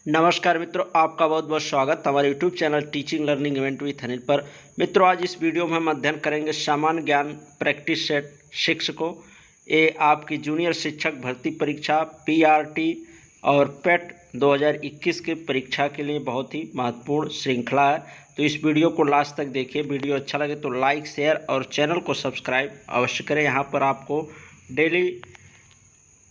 नमस्कार मित्रों, आपका बहुत बहुत स्वागत हमारे YouTube channel teaching learning event with Anil पर। मित्रों, आज इस वीडियो में हम अध्ययन करेंगे सामान्य ज्ञान प्रैक्टिस सेट शिक्षकों। ये आपकी जूनियर शिक्षक भर्ती परीक्षा पीआरटी और पेट 2021 के परीक्षा के लिए बहुत ही महत्वपूर्ण श्रृंखला है। तो इस वीडियो को लास्ट तक देखिए। वीडियो अच्छा लगे तो लाइक शेयर और चैनल को सब्सक्राइब अवश्य करें। यहाँ पर आपको डेली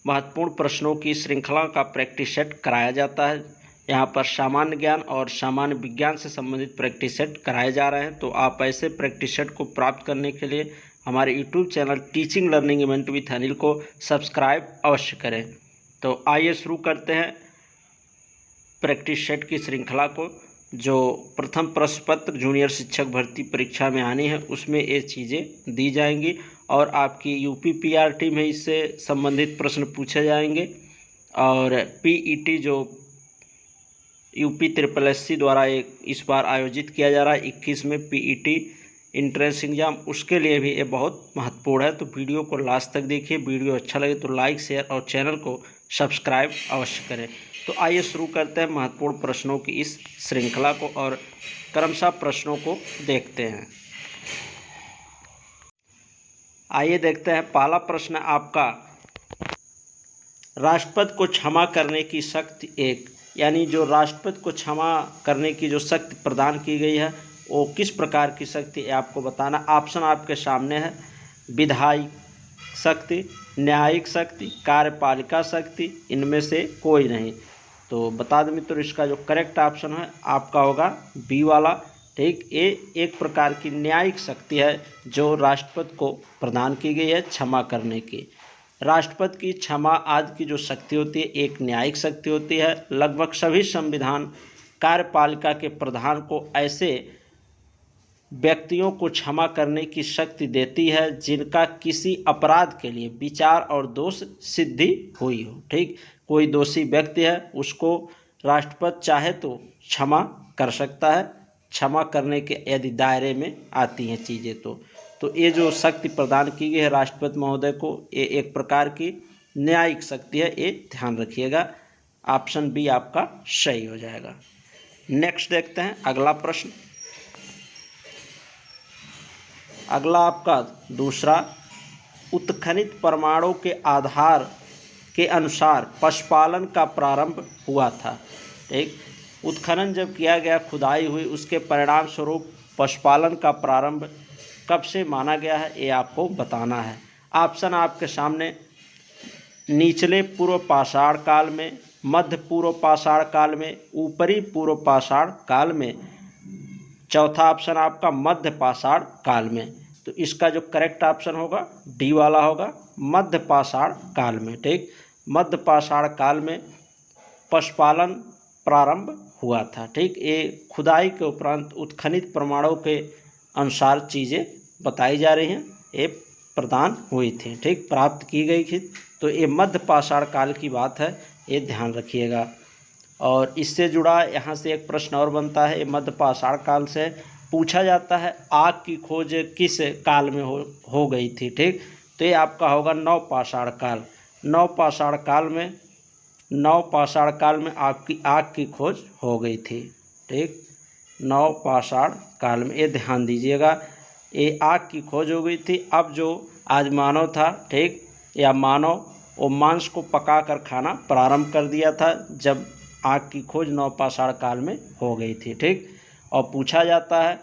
महत्वपूर्ण प्रश्नों की श्रृंखला का प्रैक्टिस सेट कराया जाता है। यहाँ पर सामान्य ज्ञान और सामान्य विज्ञान से संबंधित प्रैक्टिस सेट कराए जा रहे हैं। तो आप ऐसे प्रैक्टिस सेट को प्राप्त करने के लिए हमारे YouTube channel teaching learning event with Anil को सब्सक्राइब अवश्य करें। तो आइए शुरू करते हैं प्रैक्टिस सेट की श्रृंखला को। जो प्रथम प्रश्न पत्र जूनियर शिक्षक भर्ती परीक्षा में आनी है उसमें ये चीज़ें दी जाएंगी और आपकी यूपी पीआरटी में इससे संबंधित प्रश्न पूछे जाएंगे। और पीईटी जो यूपी SSC द्वारा एक इस बार आयोजित किया जा रहा है 21 में पीईटी इंट्रेंस एग्जाम, उसके लिए भी ये बहुत महत्वपूर्ण है। तो वीडियो को लास्ट तक देखिए। वीडियो अच्छा लगे तो लाइक शेयर और चैनल को सब्सक्राइब अवश्य करें। तो आइए शुरू करते हैं महत्वपूर्ण प्रश्नों की इस श्रृंखला को और क्रमशः प्रश्नों को देखते हैं। आइए देखते हैं। पहला प्रश्न आपका, राष्ट्रपति को क्षमा करने की शक्ति एक, यानी जो राष्ट्रपति को क्षमा करने की जो शक्ति प्रदान की गई है वो किस प्रकार की शक्ति है आपको बताना। ऑप्शन आपके सामने है। विधायिक शक्ति, न्यायिक शक्ति, कार्यपालिका शक्ति, इनमें से कोई नहीं। तो बता दें मित्रों, इसका जो करेक्ट ऑप्शन है आपका होगा बी वाला। ठीक, ये एक प्रकार की न्यायिक शक्ति है जो राष्ट्रपति को प्रदान की गई है क्षमा करने की। राष्ट्रपति की क्षमा आदि की जो शक्ति होती है एक न्यायिक शक्ति होती है। लगभग सभी संविधान कार्यपालिका के प्रधान को ऐसे व्यक्तियों को क्षमा करने की शक्ति देती है जिनका किसी अपराध के लिए विचार और दोष सिद्धि हुई हो। ठीक, कोई दोषी व्यक्ति है उसको राष्ट्रपति चाहे तो क्षमा कर सकता है, क्षमा करने के यदि दायरे में आती हैं चीज़ें तो ये जो शक्ति प्रदान की गई है राष्ट्रपति महोदय को, ये एक प्रकार की न्यायिक शक्ति है, ये ध्यान रखिएगा। ऑप्शन बी आपका सही हो जाएगा। नेक्स्ट देखते हैं अगला प्रश्न। अगला आपका दूसरा, उत्खनित प्रमाणों के आधार के अनुसार पशुपालन का प्रारंभ हुआ था। ठीक, उत्खनन जब किया गया, खुदाई हुई, उसके परिणाम स्वरूप पशुपालन का प्रारंभ कब से माना गया है ये आपको बताना है। ऑप्शन आपके सामने, निचले पूर्व पाषाण काल में, मध्य पूर्व पाषाण काल में, ऊपरी पूर्व पाषाण काल में, चौथा ऑप्शन आपका मध्य पाषाण काल में। तो इसका जो करेक्ट ऑप्शन होगा डी वाला होगा, मध्य पाषाण काल में। ठीक, मध्य पाषाण काल में पशुपालन प्रारंभ हुआ था। ठीक, ये खुदाई के उपरांत उत्खनित प्रमाणों के अनुसार चीज़ें बताई जा रही हैं, ये प्रदान हुई थी। ठीक, प्राप्त की गई थी। तो ये मध्य पाषाण काल की बात है, ये ध्यान रखिएगा। और इससे जुड़ा यहाँ से एक प्रश्न और बनता है। ये मध्य पाषाण काल से पूछा जाता है आग की खोज किस काल में हो गई थी। ठीक, तो ये आपका होगा नव पाषाण काल। नव पाषाण काल में आपकी आग की खोज हो गई थी। ठीक, नव पाषाण काल में, ये ध्यान दीजिएगा, ये आग की खोज हो गई थी। अब जो आज मानव था, ठीक, या मानव वो मांस को पका कर खाना प्रारंभ कर दिया था जब आग की खोज नव पाषाण काल में हो गई थी। ठीक, और पूछा जाता है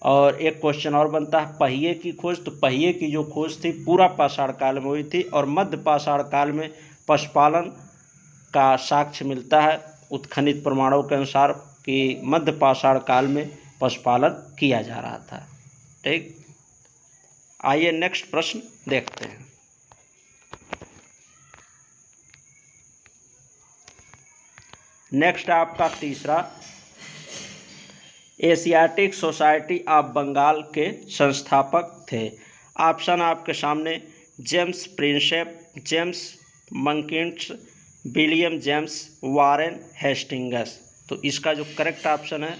और एक क्वेश्चन और बनता है पहिए की खोज। तो पहिए की जो खोज थी पूरा पाषाण काल में हुई थी और मध्य पाषाण काल में पशुपालन का साक्ष्य मिलता है उत्खनित प्रमाणों के अनुसार कि मध्य पाषाण काल में पशुपालन किया जा रहा था। ठीक, आइए नेक्स्ट प्रश्न देखते हैं। नेक्स्ट आपका तीसरा, एशियाटिक सोसाइटी ऑफ बंगाल के संस्थापक थे। ऑप्शन आपके सामने, James Prinsep, James Mankins, William James, Warren Hastings. तो इसका जो करेक्ट ऑप्शन है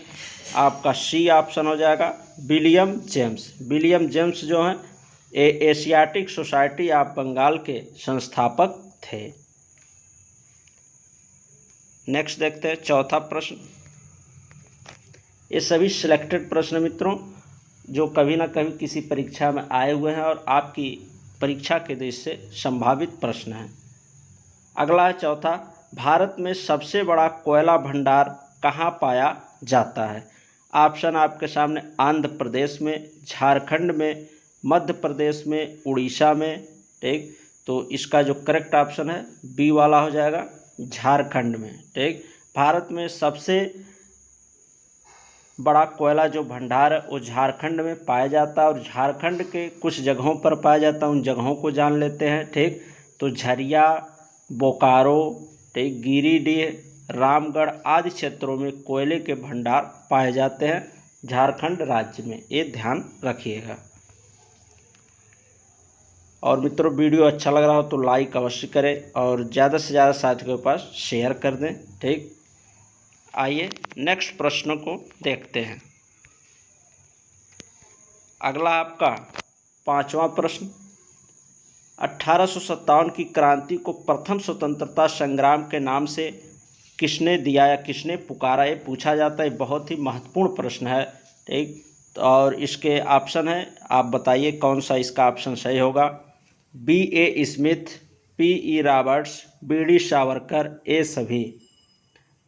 आपका सी ऑप्शन हो जाएगा, विलियम जेम्स। विलियम जेम्स जो हैं एशियाटिक सोसाइटी ऑफ बंगाल के संस्थापक थे। नेक्स्ट देखते हैं चौथा प्रश्न। ये सभी सिलेक्टेड प्रश्न मित्रों जो कभी ना कभी किसी परीक्षा में आए हुए हैं और आपकी परीक्षा के दृष्टि से संभावित प्रश्न हैं। अगला है चौथा, भारत में सबसे बड़ा कोयला भंडार कहाँ पाया जाता है? ऑप्शन आपके सामने आंध्र प्रदेश में, झारखंड में, मध्य प्रदेश में, उड़ीसा में। ठीक, तो इसका जो करेक्ट ऑप्शन है बी वाला हो जाएगा, झारखंड में। ठीक, भारत में सबसे बड़ा कोयला जो भंडार है वो झारखंड में पाया जाता है और झारखंड के कुछ जगहों पर पाया जाता है, उन जगहों को जान लेते हैं। ठीक, तो झरिया, बोकारो, ठीक, गिरिडीह, रामगढ़ आदि क्षेत्रों में कोयले के भंडार पाए जाते हैं झारखंड राज्य में, ये ध्यान रखिएगा। और मित्रों वीडियो अच्छा लग रहा हो तो लाइक अवश्य करें और ज़्यादा से ज़्यादा साथियों के पास शेयर कर दें। ठीक, आइए नेक्स्ट प्रश्न को देखते हैं। अगला आपका पांचवा प्रश्न, 1857 की क्रांति को प्रथम स्वतंत्रता संग्राम के नाम से किसने दिया या किसने पुकारा, ये पूछा जाता है। बहुत ही महत्वपूर्ण प्रश्न है। ठीक, और इसके ऑप्शन है, आप बताइए कौन सा इसका ऑप्शन सही होगा। B.A. Smith, P.E. Roberts, B.D. Savarkar, ए सभी।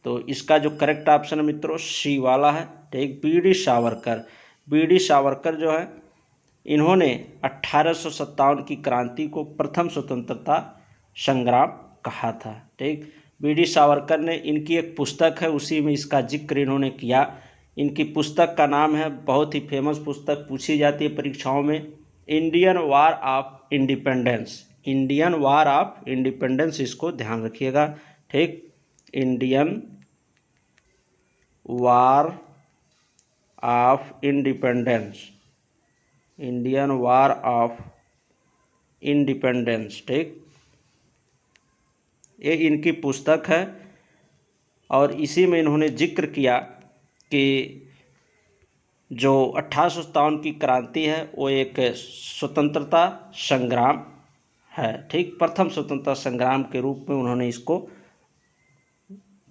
तो इसका जो करेक्ट ऑप्शन है मित्रों सी वाला है। ठीक, B.D. सावरकर। B.D. सावरकर जो है इन्होंने 1857 की क्रांति को प्रथम स्वतंत्रता संग्राम कहा था। ठीक, B.D. सावरकर ने, इनकी एक पुस्तक है उसी में इसका जिक्र इन्होंने किया। इनकी पुस्तक का नाम है, बहुत ही फेमस पुस्तक, पूछी जाती है परीक्षाओं में, Indian war of independence. Indian war of independence, इसको ध्यान रखिएगा। ठीक, Indian war of independence, Indian war of independence. ठीक, ये इनकी पुस्तक है और इसी में इन्होंने जिक्र किया कि जो 1857 की क्रांति है वो एक स्वतंत्रता संग्राम है। ठीक, प्रथम स्वतंत्रता संग्राम के रूप में उन्होंने इसको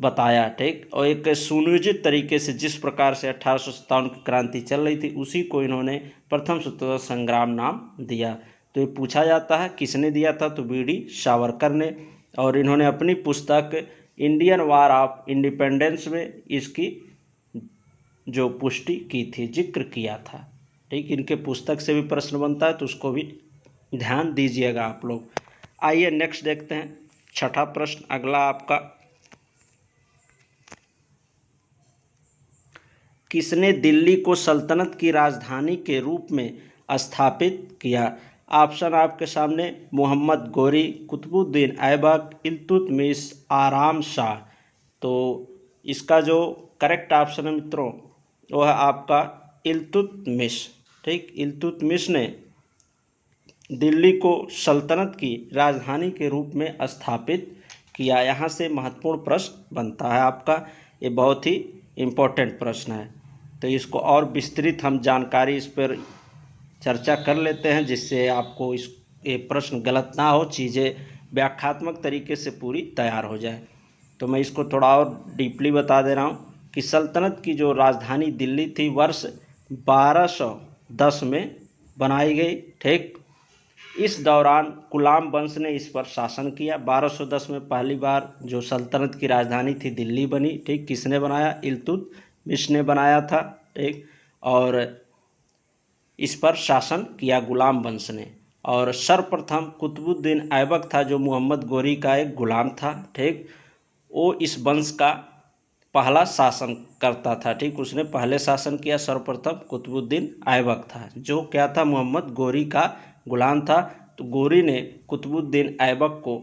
बताया। ठीक, और एक सुनियोजित तरीके से जिस प्रकार से 1857 की क्रांति चल रही थी उसी को इन्होंने प्रथम स्वतंत्रता संग्राम नाम दिया। तो ये पूछा जाता है किसने दिया था, तो B.D. सावरकर ने, और इन्होंने अपनी पुस्तक इंडियन वार ऑफ इंडिपेंडेंस में इसकी जो पुष्टि की थी, जिक्र किया था। ठीक, इनके पुस्तक से भी प्रश्न बनता है तो उसको भी ध्यान दीजिएगा आप लोग। आइए नेक्स्ट देखते हैं छठा प्रश्न। अगला आपका, किसने दिल्ली को सल्तनत की राजधानी के रूप में स्थापित किया? ऑप्शन आपके सामने, मोहम्मद गोरी, कुतुबुद्दीन ऐबक, इल्तुतमिश, आराम शाह। तो इसका जो करेक्ट ऑप्शन है मित्रों वो है आपका इल्तुतमिश। ठीक, इल्तुतमिश ने दिल्ली को सल्तनत की राजधानी के रूप में स्थापित किया। यहाँ से महत्वपूर्ण प्रश्न बनता है आपका, ये बहुत ही इम्पोर्टेंट प्रश्न है। तो इसको और विस्तृत हम जानकारी इस पर चर्चा कर लेते हैं जिससे आपको इस ये प्रश्न गलत ना हो, चीज़ें व्याख्यात्मक तरीके से पूरी तैयार हो जाए। तो मैं इसको थोड़ा और डीपली बता दे रहा हूँ कि सल्तनत की जो राजधानी दिल्ली थी वर्ष 1210 में बनाई गई। ठीक, इस दौरान गुलाम वंश ने इस पर शासन किया। 1210 में पहली बार जो सल्तनत की राजधानी थी दिल्ली बनी। ठीक, किसने बनाया? इल्तुतमिश ने बनाया था। ठीक, और इस पर शासन किया गुलाम वंश ने। और सर्वप्रथम कुतुबुद्दीन ऐबक था जो मोहम्मद गोरी का एक गुलाम था। ठीक, वो इस वंश का पहला शासन करता था। ठीक, उसने पहले शासन किया, सर्वप्रथम कुतुबुद्दीन ऐबक था जो क्या था, मोहम्मद गोरी का गुलाम था। तो गोरी ने कुतुबुद्दीन ऐबक को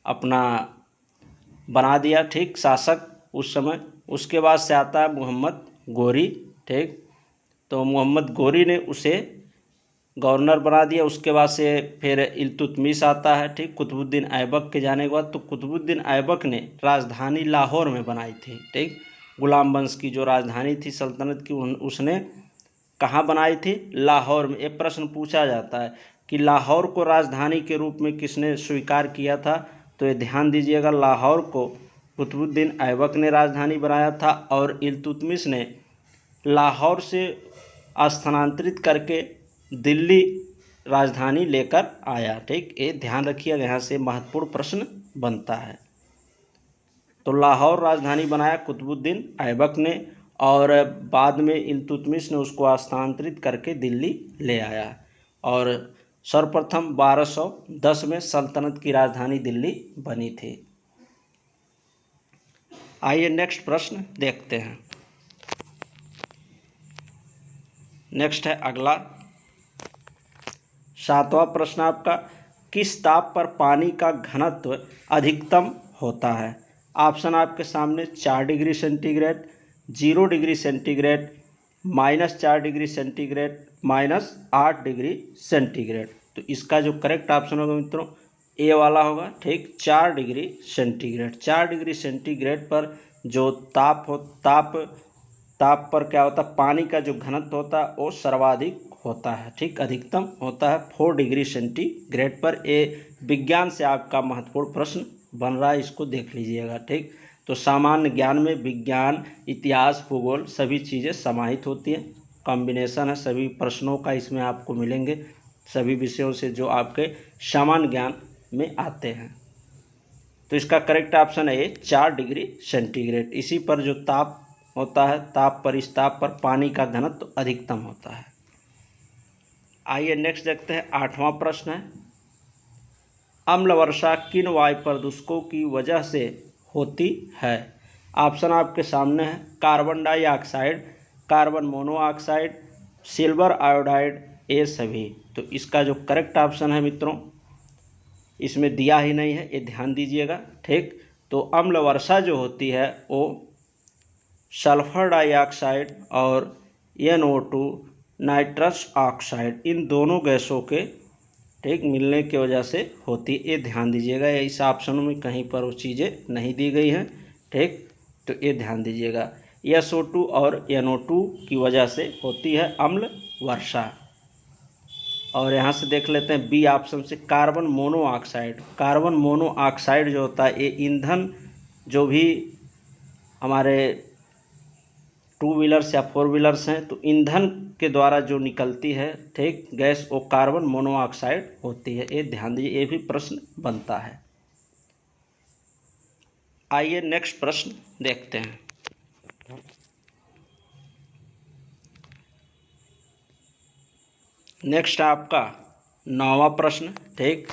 अपना बना दिया, ठीक, शासक उस समय। उसके बाद से आता है मोहम्मद गोरी। ठीक, तो मोहम्मद गोरी ने उसे गवर्नर बना दिया। उसके बाद से फिर इल्तुतमिश आता है। ठीक, कुतुबुद्दीन ऐबक के जाने के बाद तो कुतुबुद्दीन ऐबक ने राजधानी लाहौर में बनाई थी। ठीक, गुलाम वंश की जो राजधानी थी सल्तनत की उसने कहाँ बनाई थी? लाहौर में। एक प्रश्न पूछा जाता है कि लाहौर को राजधानी के रूप में किसने स्वीकार किया था, तो ये ध्यान दीजिएगा, लाहौर को कुतुबुद्दीन ऐबक ने राजधानी बनाया था और इल्तुतमिश ने लाहौर से स्थानांतरित करके दिल्ली राजधानी लेकर आया। ठीक, ये ध्यान रखिएगा, यहाँ से महत्वपूर्ण प्रश्न बनता है। तो लाहौर राजधानी बनाया कुतुबुद्दीन ऐबक ने और बाद में इल्तुतमिश ने उसको स्थानांतरित करके दिल्ली ले आया और सर्वप्रथम 1210 में सल्तनत की राजधानी दिल्ली बनी थी। आइए नेक्स्ट प्रश्न देखते हैं। नेक्स्ट है अगला 7वां प्रश्न आपका, किस ताप पर पानी का घनत्व अधिकतम होता है? ऑप्शन आपके सामने 4 degree centigrade, 0 degree centigrade, -4 degree centigrade, -8 degree centigrade. तो इसका जो करेक्ट ऑप्शन होगा मित्रों ए वाला होगा। ठीक, 4 डिग्री सेंटीग्रेड। 4 डिग्री सेंटीग्रेड पर जो ताप पर क्या होता है, पानी का जो घनत्व होता है वो सर्वाधिक होता है। ठीक, अधिकतम होता है 4 डिग्री सेंटीग्रेड पर। ये विज्ञान से आपका महत्वपूर्ण प्रश्न बन रहा है, इसको देख लीजिएगा। ठीक, तो सामान्य ज्ञान में विज्ञान, इतिहास, भूगोल सभी चीज़ें समाहित होती हैं। कॉम्बिनेशन है सभी प्रश्नों का, इसमें आपको मिलेंगे सभी विषयों से जो आपके सामान्य ज्ञान में आते हैं। तो इसका करेक्ट ऑप्शन है ये 4 डिग्री सेंटीग्रेड। इसी पर जो ताप होता है, इस ताप पर पानी का घनत्व अधिकतम होता है। आइए नेक्स्ट देखते हैं। 8वां प्रश्न है, अम्ल वर्षा किन वायु प्रदूषकों की वजह से होती है? ऑप्शन आपके सामने है, carbon dioxide, carbon monoxide, silver iodide, ये सभी। तो इसका जो करेक्ट ऑप्शन है मित्रों इसमें दिया ही नहीं है, ये ध्यान दीजिएगा। ठीक, तो अम्ल वर्षा जो होती है वो सल्फर डाइऑक्साइड और NO2 नाइट्रस ऑक्साइड, इन दोनों गैसों के ठीक मिलने की वजह से होती है। ये ध्यान दीजिएगा, इस ऑप्शन में कहीं पर वो चीज़ें नहीं दी गई हैं। ठीक, तो ये ध्यान दीजिएगा, SO2 और NO2 की वजह से होती है अम्ल वर्षा। और यहाँ से देख लेते हैं बी ऑप्शन से, कार्बन मोनोऑक्साइड। कार्बन मोनोऑक्साइड जो होता है ये ईंधन जो भी हमारे 2 व्हीलर्स या 4 व्हीलर्स हैं तो ईंधन के द्वारा जो निकलती है ठीक गैस, वो कार्बन मोनोऑक्साइड होती है। ये ध्यान दीजिए, ये भी प्रश्न बनता है। आइए नेक्स्ट प्रश्न देखते हैं। नेक्स्ट आपका 9वां प्रश्न। ठीक,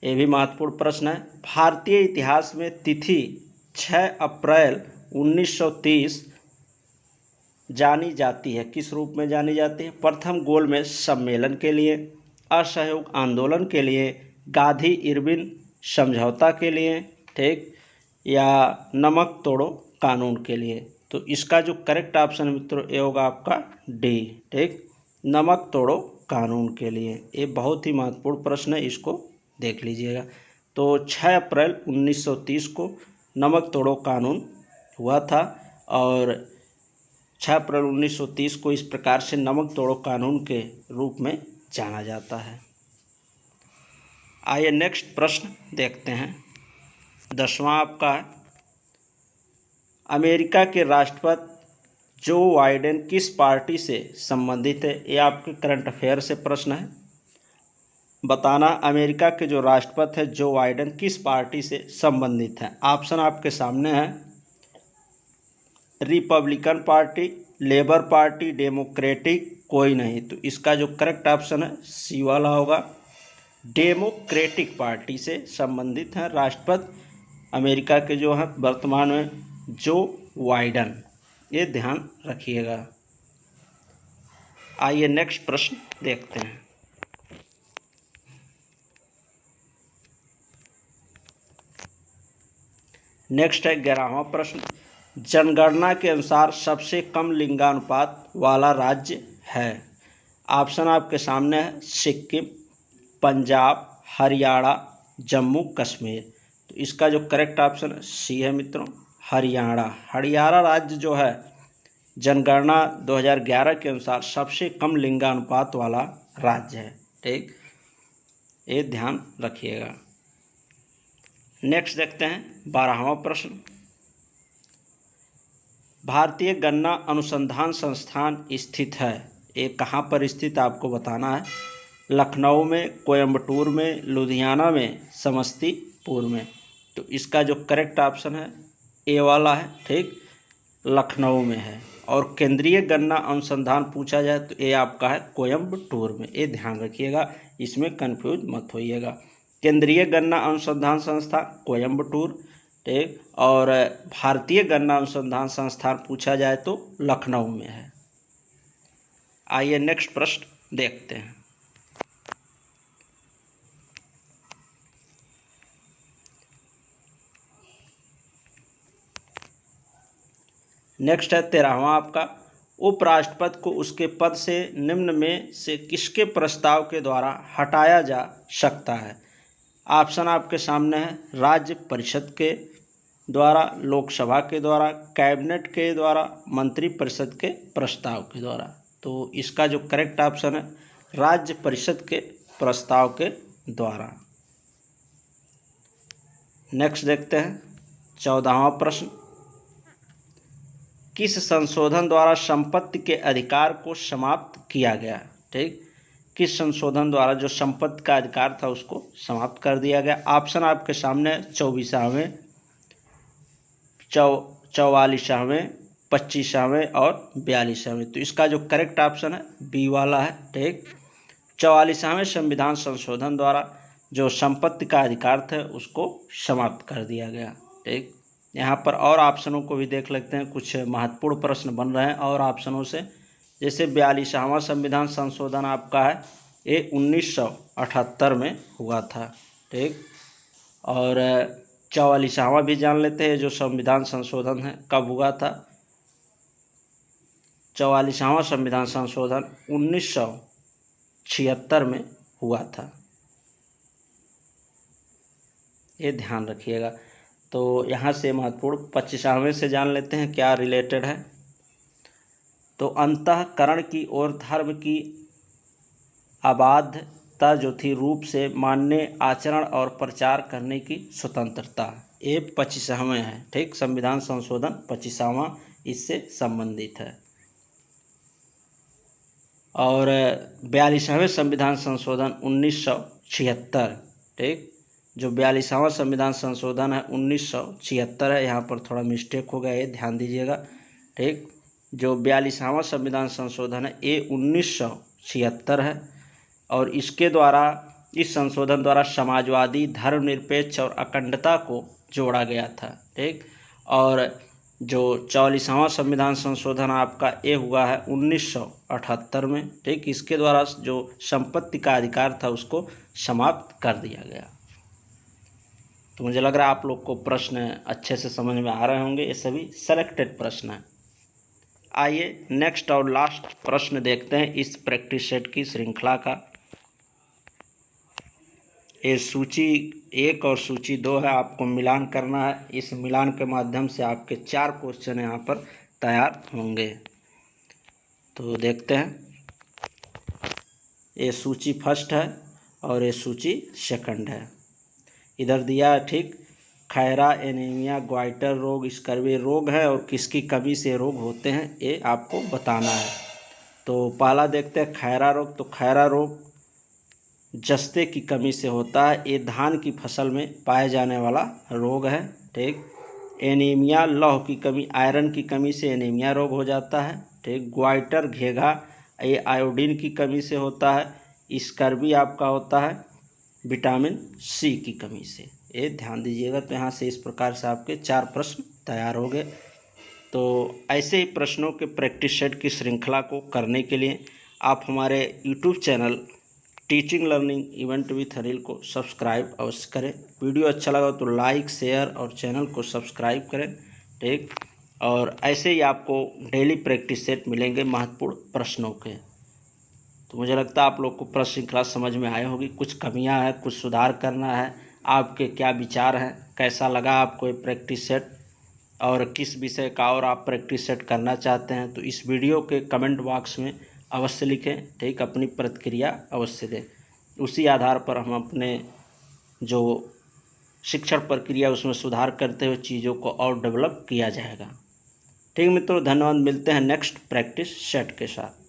ये भी महत्वपूर्ण प्रश्न है। भारतीय इतिहास में तिथि 6 अप्रैल 1930 जानी जाती है, किस रूप में जानी जाती है? प्रथम गोलमेज सम्मेलन के लिए, असहयोग आंदोलन के लिए, गांधी इरविन समझौता के लिए, ठीक, या नमक तोड़ो कानून के लिए। तो इसका जो करेक्ट ऑप्शन मित्रों ये होगा आपका डी। ठीक, नमक तोड़ो कानून के लिए। ये बहुत ही महत्वपूर्ण प्रश्न है, इसको देख लीजिएगा। तो 6 अप्रैल 1930 को नमक तोड़ो कानून हुआ था और 6 अप्रैल 1930 को इस प्रकार से नमक तोड़ो कानून के रूप में जाना जाता है। आइए नेक्स्ट प्रश्न देखते हैं। 10वां आपका है, अमेरिका के राष्ट्रपति जो बाइडेन किस पार्टी से संबंधित है? ये आपके करंट अफेयर से प्रश्न है। बताना अमेरिका के जो राष्ट्रपति है जो बाइडेन किस पार्टी से संबंधित है। ऑप्शन आपके सामने है, Republican party, labour party, democratic, कोई नहीं। तो इसका जो करेक्ट ऑप्शन है सी वाला होगा, डेमोक्रेटिक पार्टी से संबंधित है राष्ट्रपति अमेरिका के जो हैं वर्तमान में जो बाइडेन। ये ध्यान रखिएगा। आइए नेक्स्ट प्रश्न देखते हैं। नेक्स्ट है 11वां प्रश्न, जनगणना के अनुसार सबसे कम लिंगानुपात वाला राज्य है। ऑप्शन आपके सामने है, सिक्किम, पंजाब, हरियाणा, जम्मू कश्मीर। तो इसका जो करेक्ट ऑप्शन सी है मित्रों, हरियाणा। हरियाणा राज्य जो है जनगणना 2011 के अनुसार सबसे कम लिंगानुपात वाला राज्य है। ठीक, ये ध्यान रखिएगा। नेक्स्ट देखते हैं 12वां प्रश्न। भारतीय गन्ना अनुसंधान संस्थान स्थित है, ये कहाँ पर स्थित आपको बताना है। लखनऊ में, कोयम्बटूर में, लुधियाना में, समस्तीपुर में। तो इसका जो करेक्ट ऑप्शन है ए वाला है, ठीक, लखनऊ में है। और केंद्रीय गन्ना अनुसंधान पूछा जाए तो ये आपका है कोयम्बटूर में, ये ध्यान रखिएगा, इसमें कंफ्यूज मत होइएगा। केंद्रीय गन्ना अनुसंधान संस्थान कोयम्बटूर, ठीक, और भारतीय गन्ना अनुसंधान संस्थान पूछा जाए तो लखनऊ में है। आइए नेक्स्ट प्रश्न देखते हैं। नेक्स्ट है 13वां आपका। उपराष्ट्रपति को उसके पद से निम्न में से किसके प्रस्ताव के द्वारा हटाया जा सकता है। ऑप्शन आपके सामने है, राज्य परिषद के द्वारा, लोकसभा के द्वारा, कैबिनेट के द्वारा, मंत्रिपरिषद के प्रस्ताव के द्वारा। तो इसका जो करेक्ट ऑप्शन है राज्य परिषद के प्रस्ताव के द्वारा। नेक्स्ट देखते हैं 14वां प्रश्न। किस संशोधन द्वारा संपत्ति के अधिकार को समाप्त किया गया, ठीक, किस संशोधन द्वारा जो संपत्ति का अधिकार था उसको समाप्त कर दिया गया। ऑप्शन आपके सामने 24वें, 44वें, 25वें और 42वें। तो इसका जो करेक्ट ऑप्शन है बी वाला है, ठीक, 44वें संविधान संशोधन द्वारा जो संपत्ति का अधिकार था उसको समाप्त कर दिया गया, ठीक। यहाँ पर और ऑप्शनों को भी देख लेते हैं, कुछ महत्वपूर्ण प्रश्न बन रहे हैं और ऑप्शनों से। जैसे 42वां संविधान संशोधन आपका है ये 1978 में हुआ था, ठीक, और 44वां भी जान लेते हैं जो संविधान संशोधन है कब हुआ था। 44वां संविधान संशोधन 1976 में हुआ था, ये ध्यान रखिएगा। तो यहाँ से महत्वपूर्ण 25वें से जान लेते हैं क्या रिलेटेड है। तो अंतःकरण की ओर धर्म की अबाध्यता जो थी, रूप से मान्य आचरण और प्रचार करने की स्वतंत्रता, ये 25वें है, ठीक, संविधान संशोधन 25वां इससे संबंधित है। और 42वें संविधान संशोधन 1976, ठीक, जो 42वां संविधान संशोधन है 1976 है, यहाँ पर थोड़ा मिस्टेक हो गया, ये ध्यान दीजिएगा, ठीक। जो 42वां संविधान संशोधन है ये 1976 है और इसके द्वारा, इस संशोधन द्वारा समाजवादी, धर्मनिरपेक्ष और अखंडता को जोड़ा गया था, ठीक। और जो 44वां संविधान संशोधन आपका ये हुआ है 1978 में, ठीक, इसके द्वारा जो संपत्ति का अधिकार था उसको समाप्त कर दिया गया। तो मुझे लग रहा है आप लोग को प्रश्न अच्छे से समझ में आ रहे होंगे, ये सभी सेलेक्टेड प्रश्न हैं। आइए नेक्स्ट और लास्ट प्रश्न देखते हैं इस प्रैक्टिस सेट की श्रृंखला का। ये सूची 1 और सूची 2 है, आपको मिलान करना है। इस मिलान के माध्यम से आपके 4 क्वेश्चन यहाँ पर तैयार होंगे। तो देखते हैं, ये सूची फर्स्ट है और ये सूची सेकंड है। इधर दिया है, ठीक, खैरा, एनीमिया, ग्वाइटर रोग, स्कर्वी रोग है और किसकी कमी से रोग होते हैं ये आपको बताना है। तो पहला देखते हैं खैरा रोग। तो खैरा रोग जस्ते की कमी से होता है, ये धान की फसल में पाए जाने वाला रोग है, ठीक। एनीमिया लौह की कमी, आयरन की कमी से एनीमिया रोग हो जाता है, ठीक। ग्वाइटर घेघा, ये आयोडीन की कमी से होता है। स्कर्वी आपका होता है विटामिन सी की कमी से, ये ध्यान दीजिएगा। तो यहाँ से इस प्रकार से आपके 4 प्रश्न तैयार हो गए। तो ऐसे ही प्रश्नों के प्रैक्टिस सेट की श्रृंखला को करने के लिए आप हमारे YouTube channel teaching learning event with Anil को सब्सक्राइब अवश्य करें। वीडियो अच्छा लगा तो लाइक, शेयर और चैनल को सब्सक्राइब करें, ठीक। और ऐसे ही आपको डेली प्रैक्टिस सेट मिलेंगे महत्वपूर्ण प्रश्नों के। तो मुझे लगता है आप लोग को प्रश्न श्रृंखला समझ में आई होगी। कुछ कमियां हैं, कुछ सुधार करना है, आपके क्या विचार हैं, कैसा लगा आपको ये प्रैक्टिस सेट और किस विषय का और आप प्रैक्टिस सेट करना चाहते हैं, तो इस वीडियो के कमेंट बॉक्स में अवश्य लिखें, ठीक, अपनी प्रतिक्रिया अवश्य दें। उसी आधार पर हम अपने जो शिक्षण प्रक्रिया उसमें सुधार करते हुए चीज़ों को और डेवलप किया जाएगा। ठीक मित्रों, धन्यवाद। मिलते हैं नेक्स्ट प्रैक्टिस सेट के साथ।